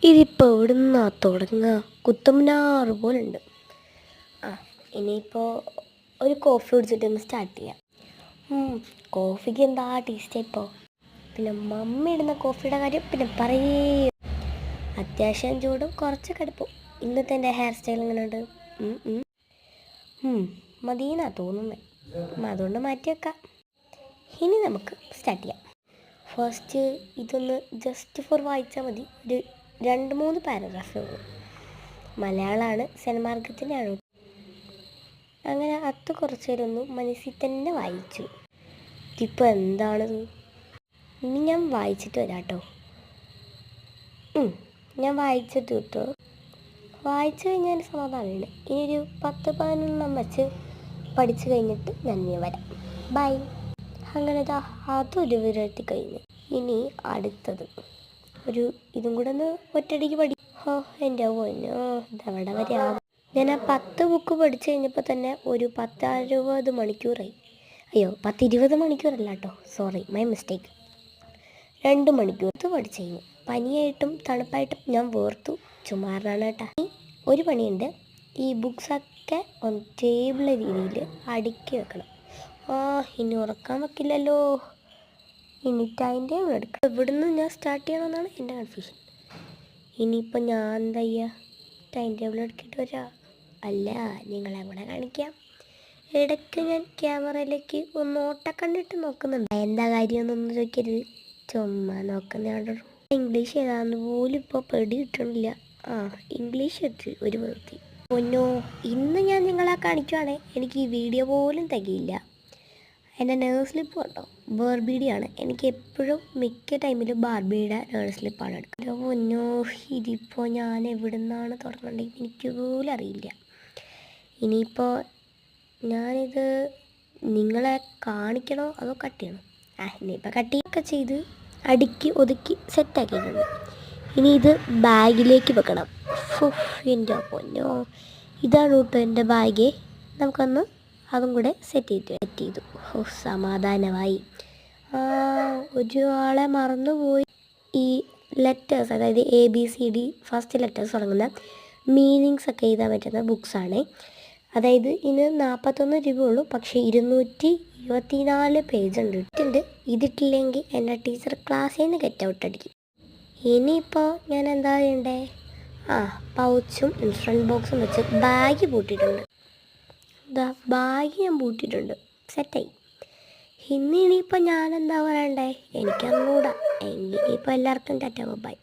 ഇതിപ്പോൾ എവിടുന്നാ തുടങ്ങുക? കുത്തമ്പനാറ് പോലുണ്ട്. ഇനിയിപ്പോൾ ഒരു കോഫി കുടിച്ചിട്ടൊന്ന് സ്റ്റാർട്ട് ചെയ്യാം. കോഫിക്ക് എന്താ ടേസ്റ്റ് ഇപ്പോൾ. പിന്നെ മമ്മി ഇടുന്ന കോഫിയുടെ കാര്യം പിന്നെ പറയേ. അത്യാവശ്യം ചൂടും കുറച്ച് കടുപ്പും. ഇന്നത്തെ എൻ്റെ ഹെയർ സ്റ്റൈൽ എങ്ങനെയുണ്ട്? മതിയെന്നാ തോന്നുന്നത്. അതുകൊണ്ട് മാറ്റി വെക്കാം. ഇനി നമുക്ക് സ്റ്റാർട്ട് ചെയ്യാം. ഫസ്റ്റ് ഇതൊന്ന് ജസ്റ്റ് ഫോർ വായിച്ചാൽ മതി. ഒരു 2-3 പാരഗ്രാഫേ ഉള്ളൂ. മലയാളമാണ്, സെൻമാർഗത്തിൻ്റെ ആണ്. അങ്ങനെ അത് കുറച്ച് നേരം ഒന്ന് മനസ്സിൽ തന്നെ വായിച്ചു. ഇതിപ്പോൾ എന്താണിത്? ഇനി ഞാൻ വായിച്ചിട്ട് വരാം കേട്ടോ. ഞാൻ വായിച്ചിട്ട് കിട്ടോ. വായിച്ചു കഴിഞ്ഞാൽ സമാധാനമുണ്ട്. ഇനി ഒരു 10-11 വെച്ച് പഠിച്ചു കഴിഞ്ഞിട്ട് ഞാൻ വരാം. ബൈ. അങ്ങനെ അതൊരു വിരട്ടി കഴിഞ്ഞു. ഇനി അടുത്തത് ഇതും കൂടെ ഒന്ന് ഒറ്റയടിക്ക് എൻ്റെ പൊന്നോ, ഇതെവിടെ വരെ ആവും. ഞാൻ ആ 10 ബുക്ക് പഠിച്ചു കഴിഞ്ഞപ്പോൾ തന്നെ ഒരു 10-60 മണിക്കൂറായി. 10-20 മണിക്കൂറല്ല കേട്ടോ, സോറി, മൈ മിസ്റ്റേക്ക്. 2 മണിക്കൂർ പഠിച്ചു കഴിഞ്ഞു. പനിയായിട്ടും തണുപ്പായിട്ടും ഞാൻ വേർത്തു. ചുമാറാണ് കേട്ടോ. ഒരു പണിയുണ്ട്, ഈ ബുക്സൊക്കെ ഒന്ന് ടേബിൾ രീതിയിൽ അടുക്കി വെക്കണം. ഇനി ഉറക്കാൻ വെക്കില്ലല്ലോ. ഇനി ടൈം ടേബിൾ എടുക്കണം. ഇവിടുന്ന് ഞാൻ സ്റ്റാർട്ട് ചെയ്യണമെന്നാണ് എൻ്റെ കൺഫ്യൂഷൻ. ഇനിയിപ്പോൾ ഞാൻ എന്താ ചെയ്യുക? ടൈം ടേബിൾ എടുക്കിയിട്ട് വരാം. അല്ല, നിങ്ങളെ കൂടെ കാണിക്കാം. ഇടയ്ക്ക് ഞാൻ ക്യാമറയിലേക്ക് ഒന്ന് ഓട്ടക്കണ്ടിട്ട് നോക്കുന്നുണ്ട്. എന്താ കാര്യമൊന്നും ചോദിക്കരുത്, ചുമ്മാ നോക്കുന്നതാണ്. ഇംഗ്ലീഷ് ഏതാന്ന് പോലും ഇപ്പോൾ പെടി കിട്ടണില്ല. ഇംഗ്ലീഷ് വെച്ച് ഒരു വൃത്തി. പൊന്നോ, ഇന്ന് ഞാൻ നിങ്ങളെ കാണിക്കുവാണേ എനിക്ക് ഈ വീഡിയോ പോലും തികയില്ല. എൻ്റെ നേഴ്സ് സ്ലിപ്പ് കണ്ടോ? ബാർബിയുടെയാണ്. എനിക്ക് എപ്പോഴും മിക്ക ടൈമിലും ബാർബിയുടെ നേഴ്സ് സ്ലിപ്പാണ് എടുക്കുന്നത്. പൊന്നോ, ഇതിപ്പോൾ ഞാൻ എവിടെ നിന്നാണ് തുടങ്ങേണ്ടത് എനിക്ക് പോലും അറിയില്ല. ഇനിയിപ്പോൾ ഞാനിത് നിങ്ങളെ കാണിക്കണോ അതോ കട്ട് ചെയ്യണോ? ഇനിയിപ്പോൾ കട്ടിയൊക്കെ ചെയ്ത് അടുക്കി ഒതുക്കി സെറ്റാക്കിയിട്ടുണ്ട്. ഇനി ഇത് ബാഗിലേക്ക് വെക്കണം. എൻ്റെ പൊന്നോ, ഇതാണ് കേട്ടോ എൻ്റെ ബാഗ്. നമുക്കൊന്ന് അതും കൂടെ സെറ്റ് ചെയ്തു. സമാധാനമായി. ഒരാളെ മറന്നുപോയി. ഈ ലെറ്റേഴ്സ്, അതായത് ABCD ഫസ്റ്റ് ലെറ്റേഴ്സ് തുടങ്ങുന്ന മീനിങ്സ് ഒക്കെ എഴുതാൻ പറ്റുന്ന ബുക്സാണ്. അതായത് ഇതിന് 41 രൂപ ഉള്ളൂ. പക്ഷേ 224 പേജുണ്ട്. ഇതിട്ടില്ലെങ്കിൽ എൻ്റെ ടീച്ചർ ക്ലാസ്സിൽ നിന്ന് ഗെറ്റ് ഔട്ട് അടിക്കും. ഇനിയിപ്പോൾ ഞാൻ എന്താ ചെയ്യണ്ടേ? പൗച്ചും ഇൻസ്ട്രുമെൻറ്റ് ബോക്സും വെച്ച് ബാഗ് പൂട്ടിയിട്ടുണ്ട്. ബാഗ് ഞാൻ പൂട്ടിയിട്ടുണ്ട്, സെറ്റായി. ഇനിയിപ്പോൾ ഞാൻ എന്താ പറയണ്ടേ? എനിക്കറിഞ്ഞൂടാ. എങ്കിൽ ഇപ്പോൾ എല്ലാവർക്കും ടാറ്റാ ബൈ.